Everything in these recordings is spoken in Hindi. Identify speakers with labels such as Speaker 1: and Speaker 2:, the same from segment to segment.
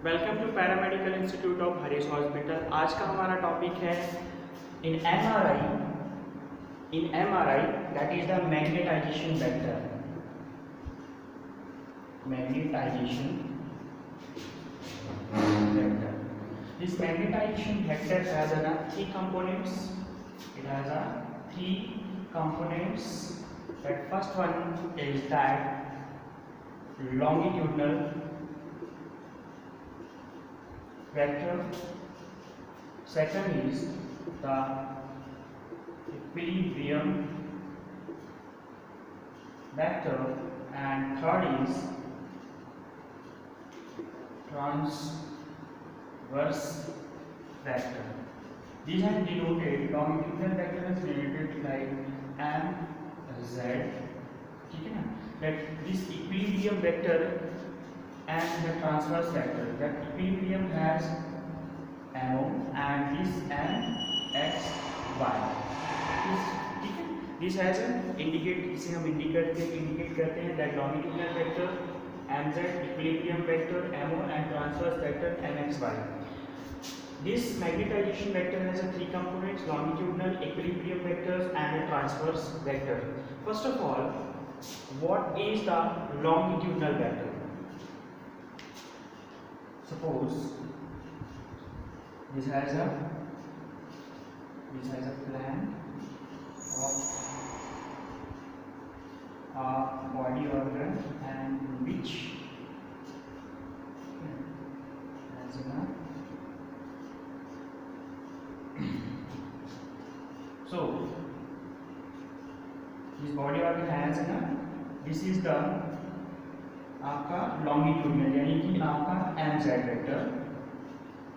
Speaker 1: Welcome to paramedical institute of Harish hospital. आज का हमारा टॉपिक है in MRI that is the magnetization vector. Magnetization vector, this magnetization vector has three components. It has three components. That first one is that longitudinal vector, second is the equilibrium vector, and third is transverse vector. These are denoted, longitudinal vector is denoted like m z, ठीक है ना, that this equilibrium vector and the transverse vector, that equilibrium has MO and this MX Y. This has an indicate, इसे हम indicate करते हैं that longitudinal vector MZ, equilibrium vector MO and transverse vector MXY. This magnetization vector has three components: longitudinal, equilibrium vectors and a transverse vector. First of all, what is the longitudinal vector? Suppose this has a plan of a body organ and which has so this body organ has this is the आपका लॉन्गिट्यूडनल यानी कि आपका m z vector,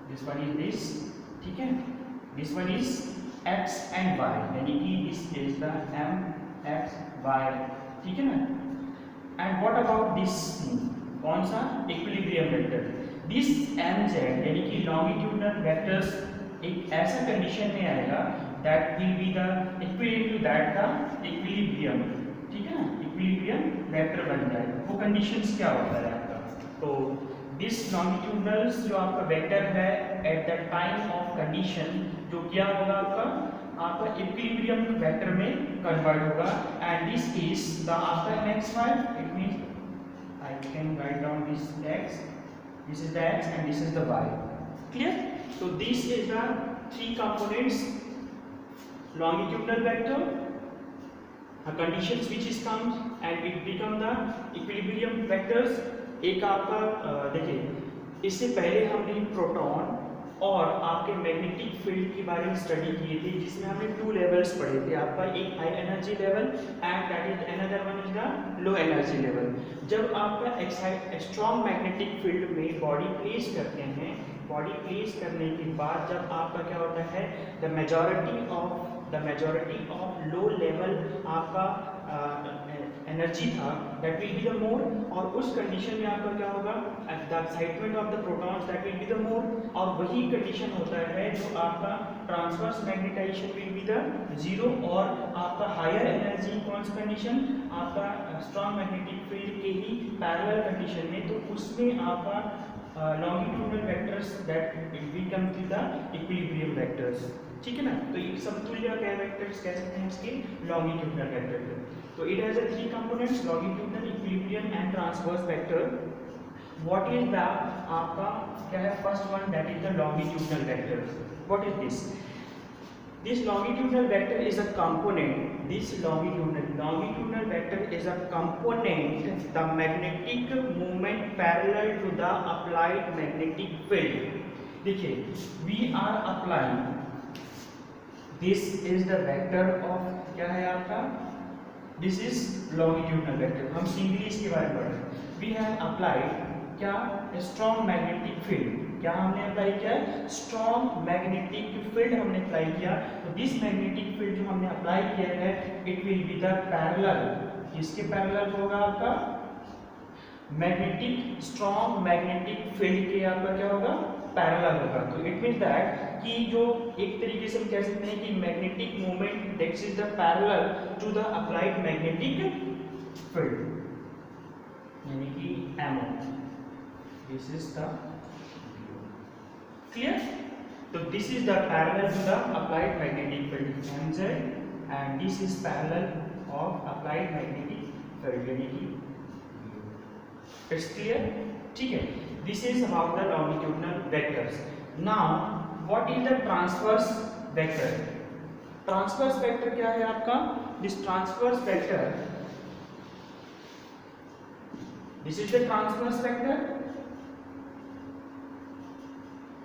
Speaker 1: this one is this, ठीक है, this one is x and y यानी कि this is the m x y, ठीक है ना। And what about this thing, कौन सा, equilibrium vector. This m z यानी कि लॉन्गिट्यूडनल वेक्टर्स एक ऐसा कंडीशन में आएगा that will be the equivalent to that the equilibrium, ठीक है ना, इक्विलिब्रियम वेक्टर बन जाए। वो कंडीशंस क्या होता है आपका, तो दिस लॉन्गिट्यूडनल्स जो आपका वेक्टर है at the time of condition जो क्या होगा आपका इक्विलिब्रियम वेक्टर में कन्वर्ट होगा, एंड दिस इज द आपका xy, it means I can write down this x, this is the x and this is the y, clear. तो this is the three components, longitudinal vector, conditions which is comes and it become the equilibrium vectors। एक आपका देखिए, इससे पहले हमने प्रोटॉन और आपके मैग्नेटिक फील्ड के बारे में स्टडी किए थे, जिसमें हमने 2 लेवल्स पढ़े थे, आपका एक high energy level and that is another one is the low energy level. जब आपका स्ट्रॉन्ग मैग्नेटिक फील्ड में बॉडी प्लेस करते हैं, बॉडी प्लेस करने के बाद जब आपका क्या होता है, the majority of low level आपका एनर्जी था, that will be the more, और उस कंडीशन में आपका क्या होगा, the excitement of the protons that will be the more, और वही कंडीशन होता है जो आपका transverse magnetization will be the 0, और आपका हायर एनर्जी कौन सा कंडीशन, आपका स्ट्रॉन्ग मैग्नेटिक फील्ड के ही पैरेलल कंडीशन में, तो उसमें आपका longitudinal vectors that will come to the equilibrium vectors, ठीक है ना। तो ये समतुल्य क्या वेक्टर्स कह सकते हैं इसके, longitudinal vector। तो it has a 3 components, longitudinal, equilibrium and transverse vector। what is the आपका क्या है, first one that is the longitudinal vector। what is this, this longitudinal vector is a component, this longitudinal vector is a component the magnetic moment parallel to the applied magnetic field। देखिए, we are applying, this is the vector of क्या है आपका, this is longitudinal vector, हम सिंगली इसके बारे में पढ़ रहे हैं। we have applied क्या, स्ट्रॉन्ग मैग्नेटिक फील्ड, क्या हमने अप्लाई किया, स्ट्रॉन्ग मैग्नेटिक फील्ड हमने अप्लाई किया। तो दिस मैग्नेटिक फील्ड जो हमने अप्लाई किया है, it will be the parallel, किसके पैरेलल होगा, आपका मैग्नेटिक, स्ट्रॉन्ग मैग्नेटिक फील्ड के आपका क्या होगा, पैरेलल होगा। तो इट मींस दैट कि जो एक तरीके से हम कह सकते हैं कि magnetic moment that is the parallel to the applied magnetic field, यानी कि MO, this is the clear? तो this is the parallel to the applied magnetic field mz and this is parallel of applied magnetic field यानी कि इट्स क्लियर, ठीक है। This is about the longitudinal vectors. Now what is the transverse vector? Transverse vector क्या है आपका? This transverse vector, this is the transverse vector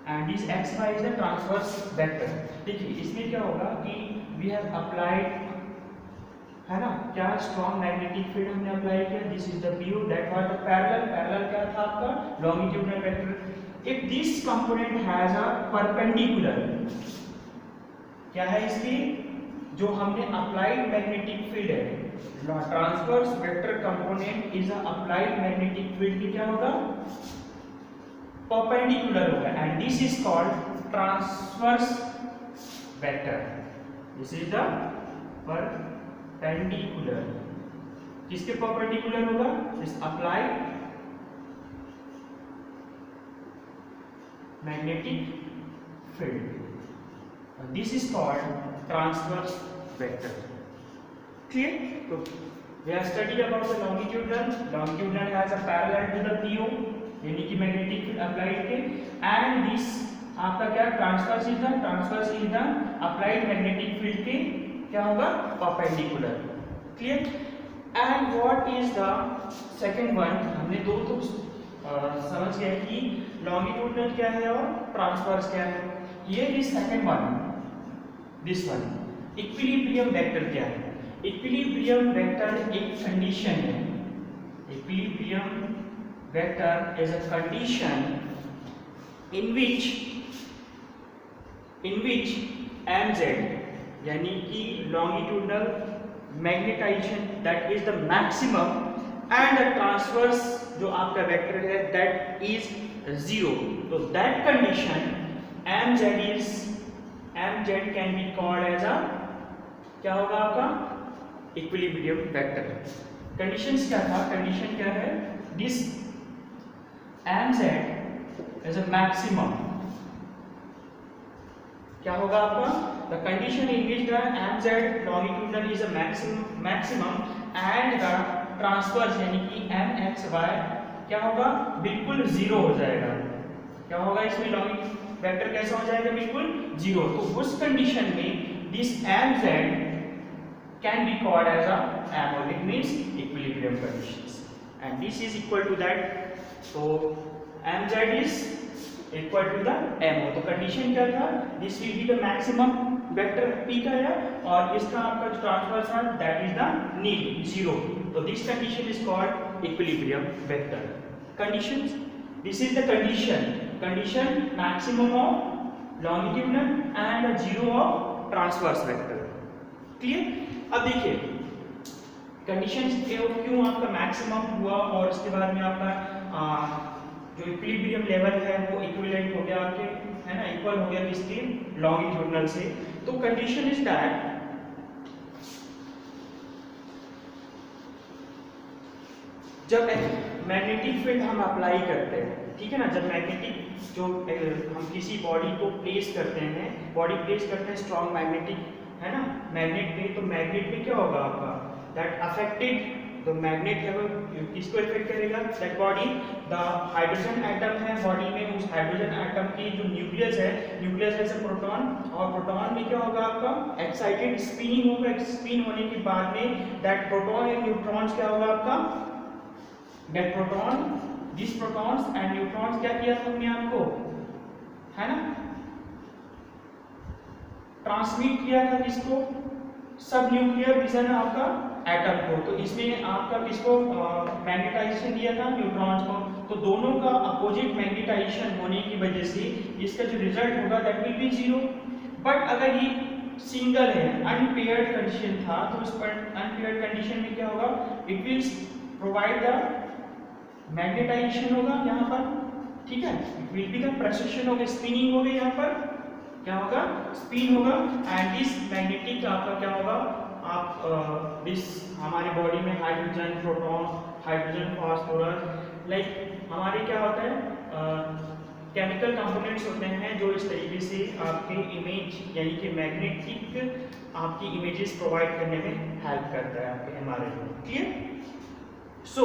Speaker 1: and this x y is the transverse vector. देखिए इसमें क्या होगा कि वी हैव अप्लाइड, है ना, क्या स्ट्रॉन्ग मैग्नेटिक फील्ड हमने अप्लाई किया। This is the PO that was the parallel, parallel क्या था आपका? Longitudinal vector. If this component has a perpendicular, क्या है इसकी, जो हमने अप्लाइड मैग्नेटिक फील्ड है, transverse vector component is a applied magnetic field की क्या होगा? परपेंडिकुलर होगा and this is called transverse vector. This is the perpendicular, किसके परपेंडिकुलर होगा? This applied magnetic field, this is called transverse vector. Clear? तो we have studied about the longitudinal, longitudinal has a parallel to the PO यानी कि मैग्नेटिक फील्ड अप्लाइड के, एंड दिस आपका क्या? Transverse is the, transverse is the applied magnetic field के क्या होगा? Perpendicular. Clear? And what is the second one? हमने दो तो समझ गए कि लॉन्गिट्यूडिनल क्या है और ट्रांसवर्स क्या है। Here is second one, this one, equilibrium vector क्या है? इक्विलिब्रियम वेक्टर एक कंडीशन है। Equilibrium vector is a condition in which mz यानी कि longitudinal magnetization that is the maximum and the transverse जो आपका वेक्टर है that is 0। तो that condition mz can be called as a क्या होगा आपका? Equilibrium vector. कंडीशंस क्या था? कंडीशन क्या है? This mz is a maximum, क्या होगा आपका? The condition in which the mz longitudinal is a maximum and the transverse यानी कि mxy क्या होगा? बिल्कुल जीरो हो जाएगा। क्या होगा इसमें? लॉन्गिट्यूड वेक्टर कैसा हो जाएगा? बिल्कुल जीरो। तो उस कंडीशन में this mz can be called as a MO, it means equilibrium conditions, and this is equal to that। तो mz is equal to the MO। तो कंडीशन क्या था? This will be the maximum vector p का है और इसका आपका जो ट्रांसवर्स है that is the nil, zero. तो this condition is called equilibrium vector. Conditions, this is the condition maximum of longitudinal and the zero of transverse vector. Clear? अब देखिए कंडीशंस क्यों आपका मैक्सिमम हुआ और इसके बाद में आपका जो इक्विलिब्रियम लेवल है वो इक्विवेलेंट हो गया आपके, है ना, इक्वल हो गया किसके? लॉन्गिट्यूडिनल से। तो कंडीशन इज दैट जब मैग्नेटिक फील्ड हम अप्लाई करते हैं, ठीक है ना, जब मैग्नेटिक जो हम किसी बॉडी को प्लेस करते हैं, बॉडी प्लेस करते हैं स्ट्रॉन्ग मैग्नेटिक, है ना, मैग्नेट पे, तो मैग्नेट पे क्या होगा आपका? दैट अफेक्टेड द मैग्नेट है वो किसको इफेक्ट करेगा? That body, the hydrogen atom है बॉडी में, उस हाइड्रोजन एटम की जो न्यूक्लियस है, न्यूक्लियस है से प्रोटॉन, और प्रोटॉन में क्या होगा आपका? एक्साइटेड स्पिनिंग होगा। स्पिन होने के बाद में दैट प्रोटॉन एंड न्यूट्रॉन्स क्या होगा आपका? That proton, this protons and neutrons क्या किया था हमने आपको, है ना, ट्रांसमिट किया था किसको? सब न्यूक्लियर विजन आपका एटम को। तो इसमें आपका किसको मैग्नेटाइजेशन दिया था? न्यूट्रॉन्स को। तो दोनों का अपोजिट मैग्नेटाइजेशन होने की वजह से इसका जो रिजल्ट होगा that will B zero. But अगर ये सिंगल है, अनपेयर्ड कंडीशन था, तो उस पर अनपेयर्ड कंडीशन में क्या होगा? It will provide the magnetization होगा यहाँ पर, ठीक है, it will be the precision होगा, स्पिनिंग होगी यहाँ पर, क्या होगा? स्पिन होगा। एंड दिस मैग्नेटिक आपका क्या होगा? आप दिस हमारे बॉडी में hydrogen, proton, hydrogen, phosphorus, like हमारे क्या होता है केमिकल कंपोनेंट्स होते हैं जो इस तरीके से आपके इमेज यानी कि मैग्नेटिक आपकी इमेजेस प्रोवाइड करने में हेल्प करता है आपके एमआरआई में। क्लियर? सो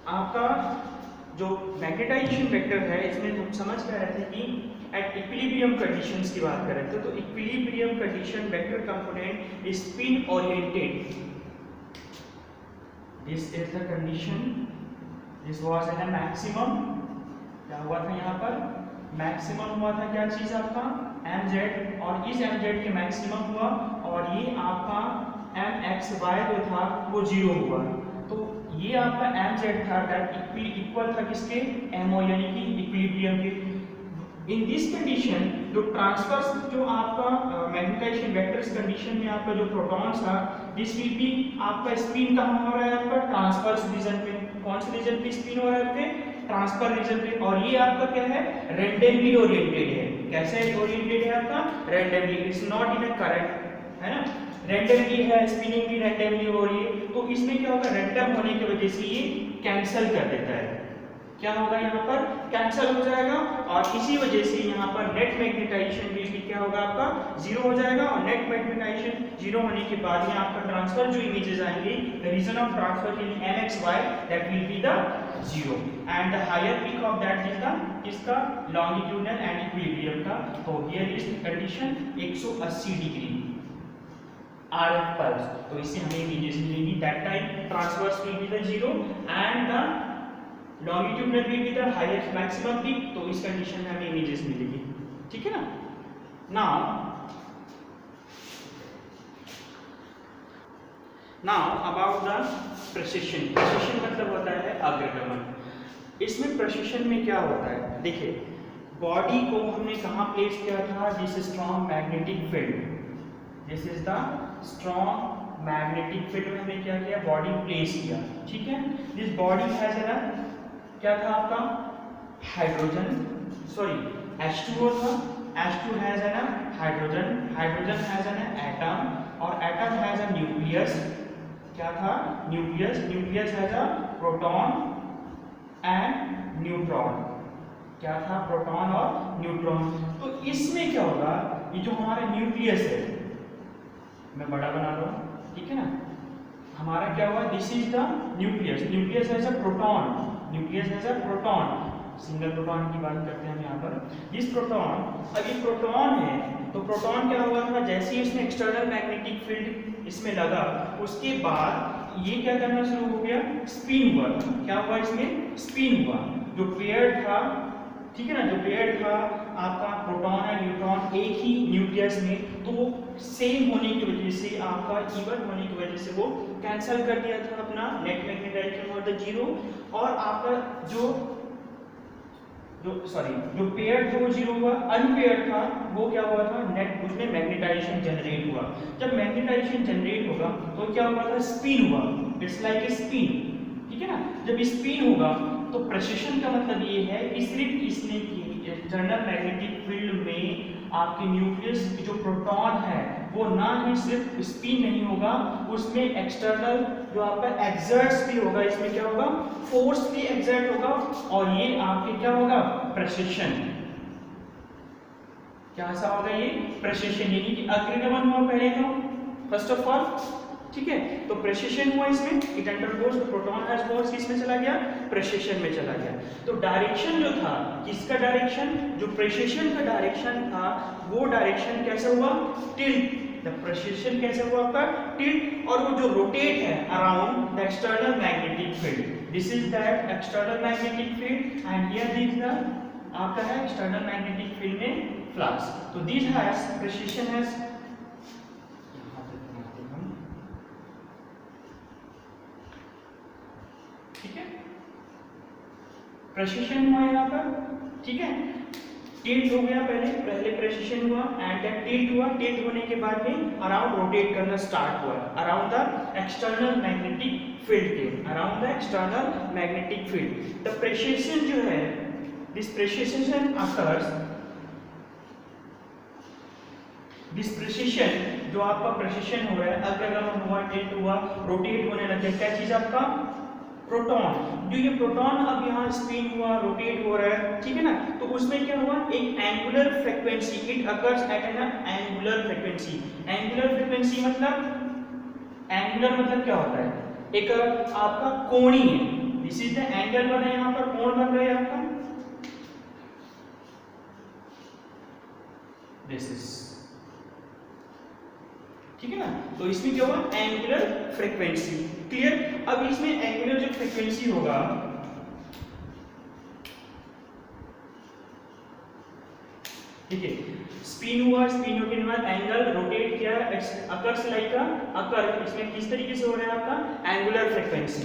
Speaker 1: आपका जो मैग्नेटाइजेशन वेक्टर है इसमें हम समझ कर रहे थे कि एट इक्विलिब्रियम कंडीशंस की बात कर रहे थे। तो equilibrium condition vector component is spin oriented. This is the condition, this was an maximum. क्या हुआ था यहाँ पर? मैक्सिमम हुआ था क्या चीज आपका? mz, और इस mz के मैक्सिमम हुआ और ये आपका mxy जो था वो 0 हुआ। तो ये आपका mz था दैट इक्वल था किसके? mo यानी कि इक्विलिब्रियम के। इन दिस कंडीशन जो ट्रांसफर्स जो आपका मैग्नेटाइजेशन वेक्टर्स कंडीशन में आपका जो प्रोटॉन्स था दिस विल बी आपका स्पिन कहाँ हो रहा है? आपका ट्रांसफर्स रीजन पे। कौन से रीजन पे स्पिन हो रहा है? आपके ट्रांसफर रीजन पे। और ये आपका क्या है? रैंडमली ओरिएंटेड है। कैसे ओरिएंटेड है आपका? Randomly, it's not in a current, है ना? रैंडमली है, स्पिनिंग भी रैंडमली हो रही है। तो इसमें क्या होगा? रैंडम होने की वजह से ये कैंसिल कर देता है। क्या होगा यहाँ पर? कैंसिल हो जाएगा और इसी वजह से यहाँ पर नेट मैग्नेटाइजेशन भी क्या होगा? आपका 0 हो जाएगा। और नेट मैग्नेटाइजेशन 0 होने के बाद यहाँ आपका ट्रांसफर जो इमेजेस आएंगे, the reason of transfer in mxy that will be the 0 and the higher peak of that is the इसका लॉन्गिट्यूडनल एंड इक्विलिब्रियम का। तो here is the condition 180 degree RF pulse. तो इससे हमें इमेजेस मिलेंगी। That time transverse will be the 0 and the longitudinal will be the highest maximum peak. तो इस कंडीशन में हमें इमेजेस मिलेगी। ठीक है ना? Now about the precision. Precision मतलब होता है अग्रगमन। इसमें प्रेसिशन में क्या होता है? देखिए, बॉडी को हमने कहाँ प्लेस किया था? This strong magnetic field, this is the strong magnetic field में हमने क्या किया? बॉडी प्लेस किया। ठीक है? दिस बॉडी हैज एन क्या था आपका? हाइड्रोजन, सॉरी H2O था। H2 has an hydrogen, hydrogen has an atom और एटम हैज अ न्यूक्लियस। क्या था? Nucleus. Nucleus has a proton and neutron. क्या था? प्रोटॉन और न्यूट्रॉन। तो इसमें क्या होगा? ये जो हमारा न्यूक्लियस है, मैं बड़ा बना रहा हूँ, ठीक है ना? हमारा क्या हुआ? This is the nucleus. Nucleus has a proton, nucleus has a proton, single proton की बात करते हैं हम यहाँ पर। इस प्रोटॉन, अब ये प्रोटॉन है तो प्रोटॉन क्या हुआ था? जैसे ही इसमें एक्सटर्नल मैग्नेटिक फील्ड इसमें लगा, उसके बाद ये क्या करना शुरू हो गया? स्पिन हुआ। क्या हुआ? इसमें स्पिन हुआ। जो पेयर था, ठीक है ना, जो पेयर था आपका प्रोटॉन और न्यूट्रॉन एक ही न्यूक्लियस में, तो वो सेम होने की वजह से आपका इवन होने की वजह से वो कैंसिल कर दिया था अपना नेट मैग्नेटाइजेशन और द 0। और आपका जो पेयर था वो 0 हुआ। अनपेयर था वो क्या हुआ था? नेट, उसमें मैग्नेटाइजेशन जनरेट हुआ। जब मैग्नेटाइजेशन जनरेट होगा तो क्या हुआ था? स्पिन हुआ। It's like a spin. ठीक है ना? जब स्पिन होगा तो प्रेसिशन का मतलब ये है कि सिर्फ इसने एक्सटर्नल मैग्नेटिक फील्ड में आपके न्यूक्लियस की जो प्रोटॉन है वो ना ही सिर्फ स्पिन नहीं होगा, उसमें एक्सटर्नल जो आपका एक्सर्ट्स भी होगा। इसमें क्या होगा? फोर्स भी एक्सर्ट होगा और ये आपके क्या होगा? प्रेसिशन। क्या सा होगा? ये प्रेसिशन, यानी कि अग्रगमन हुआ पहले तो फर्स्ट ऑफ ऑल। ठीक है? तो प्रेसिशन हुआ इसमें, it undergoes the proton has force, किसमें चला गया? प्रेसिशन में चला गया। तो डायरेक्शन जो था, किसका डायरेक्शन? जो प्रेसिशन का डायरेक्शन था वो डायरेक्शन कैसे हुआ? टिल्ट। द प्रेसिशन कैसे हुआ आपका? टिल्ट। और वो जो रोटेट है around the external magnetic field, this is that external magnetic field and here is the आपका है एक्सटर्नल मैग्नेटिक फील्ड में फ्लक्स। तो दिस हैज प्रेसिशन हैज, ठीक है, प्रेसिशन हुआ यहाँ पर। ठीक है? टिल्ट हो गया, पहले प्रेसिशन हुआ एंड देन टिल्ट हुआ। टिल्ट होने के बाद में अराउंड रोटेट करना स्टार्ट हुआ around the external magnetic field के, around the external magnetic field. The precession जो है, this precession occurs, this precession जो आपका प्रेसिशन हो रहा है, अग्रगमन हुआ, टिल्ट हुआ, रोटेट होने लग गया, क्या चीज आपका? प्रोटॉन। जो ये प्रोटॉन अब यहाँ स्पिन हुआ, रोटेट हो रहा है, ठीक है ना, तो उसमें क्या हुआ, एक angular frequency, it occurs at N angular frequency. Angular frequency मतलब, एंगुलर मतलब क्या होता है, एक आपका कोणीय, दिस इज द एंगल बना है, यहाँ पर कोण बन रहा है आपका, दिस इज, ठीक है ना, तो इसमें क्या हुआ, एंगुलर फ्रीक्वेंसी, क्लियर। अब इसमें एंगुलर जो फ्रीक्वेंसी होगा, ठीक है, स्पिन हुआ, स्पिन होने के बाद एंगल रोटेट किया, अकर्स लाइक अकर, इसमें किस तरीके से हो रहा है आपका एंगुलर फ्रीक्वेंसी।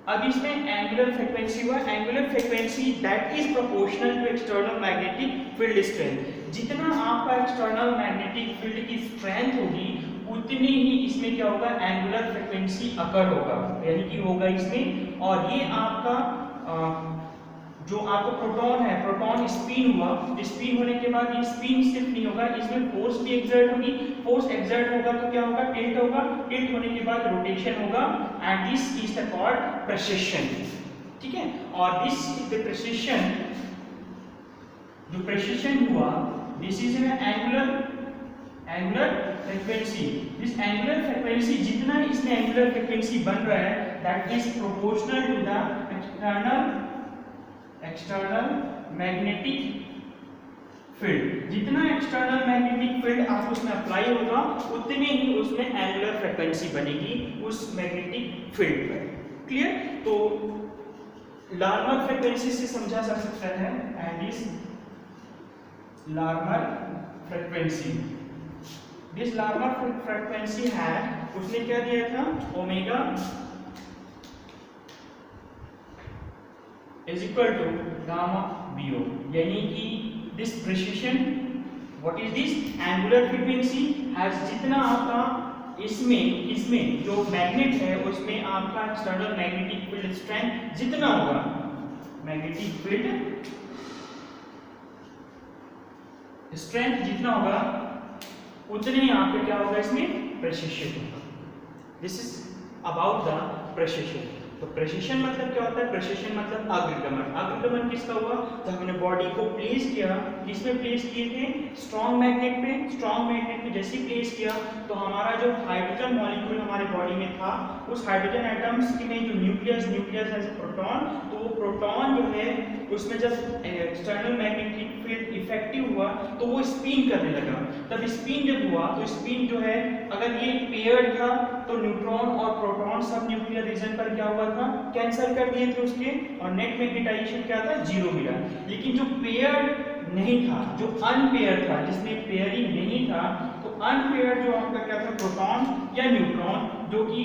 Speaker 1: अब इसमें एंगुलर फ्रीक्वेंसी हुआ, angular frequency that is proportional to external magnetic field strength. जितना आपका एक्सटर्नल मैग्नेटिक फील्ड की स्ट्रेंथ होगी उतनी ही इसमें क्या होगा, एंगुलर फ्रीक्वेंसी अकर होगा, यानी कि होगा इसमें। और ये आपका जो आपका प्रोटॉन है, प्रोटॉन स्पिन हुआ, स्पिन होने के बाद ये स्पिन सिर्फ नहीं होगा, इसमें फोर्स भी एक्सर्ट होगी, फोर्स एक्सर्ट होगा तो क्या होगा, टिल्ट होगा, टिल्ट होने के बाद रोटेशन होगा, and this is the called precession, ठीक है। और दिस इज द प्रेसिशन, जो प्रेसिशन हुआ, this is an angular frequency. This angular frequency, जितना इसमें एंगुलर फ्रीक्वेंसी बन रहा है, that is proportional to the external magnetic field. जितना एक्सटर्नल मैग्नेटिक फील्ड आप उसमें अप्लाई होगा उतने ही उसमें एंगुलर फ्रीक्वेंसी बनेगी उस मैग्नेटिक फील्ड पर, क्लियर। तो लार्मर फ्रीक्वेंसी से समझा जा सकता है, एंड इस Larmor frequency, this Larmor frequency है, उसने क्या दिया था, omega is equal to gamma bo, यानी कि this precision, what is this angular frequency has, जितना आपका इसमें जो मैग्नेट है उसमें आपका एक्सटर्नल मैग्नेटिक फील्ड स्ट्रेंथ जितना होगा, मैग्नेटिक फील्ड स्ट्रेंथ जितना होगा उतने ही आपका क्या होगा, इसमें प्रेसिशन होगा। This is about the precision. तो प्रेसिशन मतलब क्या होता है, प्रेसिशन मतलब अग्रगमन। अग्रगमन किसका हुआ, तो हमने बॉडी को प्लेस किया, किसमें प्लेस किए थे, स्ट्रॉन्ग मैग्नेट पे। स्ट्रॉन्ग मैग्नेट पे जैसे प्लेस किया तो हमारा जो हाइड्रोजन मॉलिक्यूल हमारे बॉडी में था, उस हाइड्रोजन एटम्स में जो न्यूक्लियस एज प्रोटॉन, तो वो प्रोटॉन जो है उसमें जब एक्सटर्नल मैग्नेटिक फील्ड इफेक्टिव हुआ तो वो स्पिन करने लगा। तब स्पिन जब हुआ तो स्पिन जो है, अगर ये पेयर्ड था तो न्यूट्रॉन और प्रोटॉन सब न्यूक्लियर रीजन पर क्या हुआ था, कैंसिल कर दिए थे उसके, और नेट मैग्नेटाइजेशन क्या था, 0 मिला। लेकिन जो पेयर्ड नहीं था, जो अनपेयर्ड था, जिसमें पेयरिंग नहीं था, तो अनपेयर्ड जो आपका क्या था, प्रोटॉन या न्यूट्रॉन, जो कि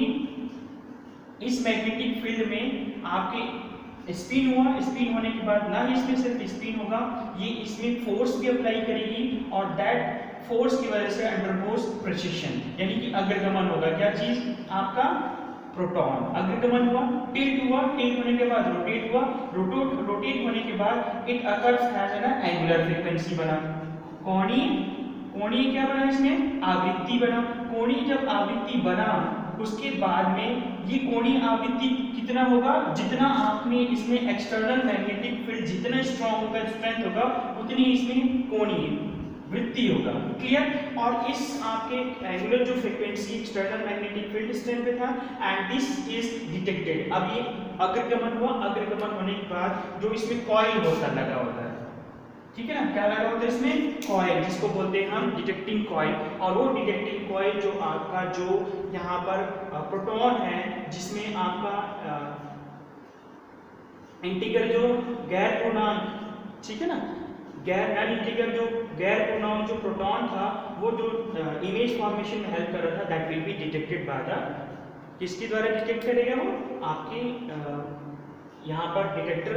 Speaker 1: इस मैग्नेटिक फील्ड में आपके स्पिन हुआ, स्पिन होने के बाद ना इसमें सिर्फ स्पिन होगा, ये इसमें फोर्स भी अप्लाई करेगी, और दैट फोर्स की वजह से अंडरगोस प्रेसिशन, यानी कि अग्रगमन होगा। क्या चीज, आपका प्रोटॉन अग्रगमन हुआ, टिल्ट हुआ, टिल्ट होने के बाद रोटेट हुआ, रोटेट होने के बाद it occurs has an angular frequency बना, कोणीय क्या बना, इसमें आवृत्ति बना। कोणीय जब आवृत्ति बना उसके बाद में ये कोणीय आवृत्ति कितना होगा, जितना आपने इसमें एक्सटर्नल मैग्नेटिक फील्ड जितना स्ट्रॉन्ग होगा, स्ट्रेंथ होगा, उतनी इसमें कोणीय वृत्ति होगा, क्लियर। और इस आपके एंगुलर जो frequency external magnetic field strength पे था, एंड दिस इज डिटेक्टेड। अब ये अग्रगमन हुआ, अग्रगमन होने के बाद जो इसमें कॉइल लगा होता है, ठीक है ना, क्या लगा होता है इसमें, कॉइल, जिसको बोलते हैं हम डिटेक्टिंग कॉइल। और वो डिटेक्टिंग कॉइल जो आपका जो यहाँ पर प्रोटॉन है, जिसमें आपका इंटीग्रल जो गैर पूर्णांक, ठीक है ना, नॉन इंटीग्रल जो गैर पूर्णांक जो प्रोटॉन था, वो जो इमेज फॉर्मेशन में हेल्प कर रहा था, that will be detected by the, किसके द्वारा डिटेक्ट करेगा वो, आपके यहाँ पर डिटेक्टर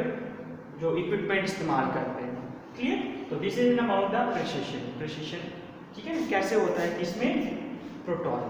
Speaker 1: जो इक्विपमेंट इस्तेमाल करते हैं, क्लियर। तो this is about the precision, ठीक है, कैसे होता है, किसमें, प्रोटॉन।